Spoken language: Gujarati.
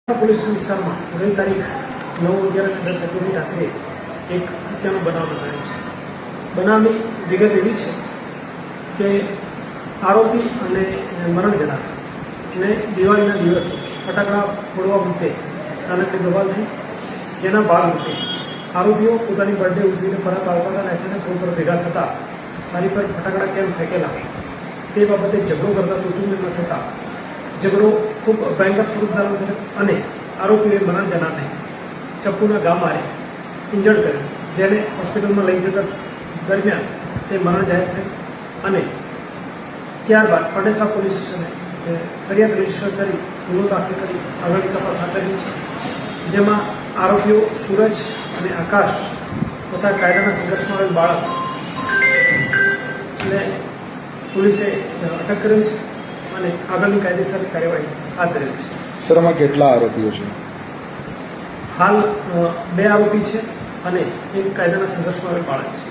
પોલીસ વિસ્તારમાં ગઈ તારીખ 9/11 રાત્રે એક હત્યાનો બનાવ બન્યો છે. બનાવની વિગત એવી છે કે આરોપી અને મરણ જનાર ને દિવાળીના દિવસે ફટાકડા ફોડવા મુદ્દે નાનકડી બવાલ થઈ, જેના ભાગરૂપે આરોપીઓ પોતાની બર્થડે ઉજવીને પરત આવતા હતા અને અચાનક રોડ પર ભેગા થતા મારી પર ફટાકડા કેમ ફેંકેલા તે બાબતે ઝઘડો કરતા તૂટુંબમાં થતા ઝઘડો ખૂબ ભયંકર સ્વરૂપ ધારણ કર્યો અને આરોપીએ મરણ જનારને ચપ્પુના ઘા મારી ઇન્જર્ડ કર્યો, જેને હોસ્પિટલમાં લઈ જતા દરમિયાન તે મરણ જાહેર થઈ અને ત્યારબાદ પડેસરા પોલીસ સ્ટેશને ફરિયાદ રજીસ્ટર કરી ગુનો દાખલ કરી આગળની તપાસ હાથ ધરી છે, જેમાં આરોપીઓ સૂરજ અને આકાશ તથા કાયદાના સંઘર્ષમાં આવેલ બાળકને પોલીસે અટક કરેલ છે અને આગળની કાયદેસરની કાર્યવાહી હાથ ધરેલ છે. સર, આમાં કેટલા આરોપીઓ છે? હાલ 2 આરોપી છે અને એક કાયદાના સંઘર્ષમાં આવેલ બાળક છે.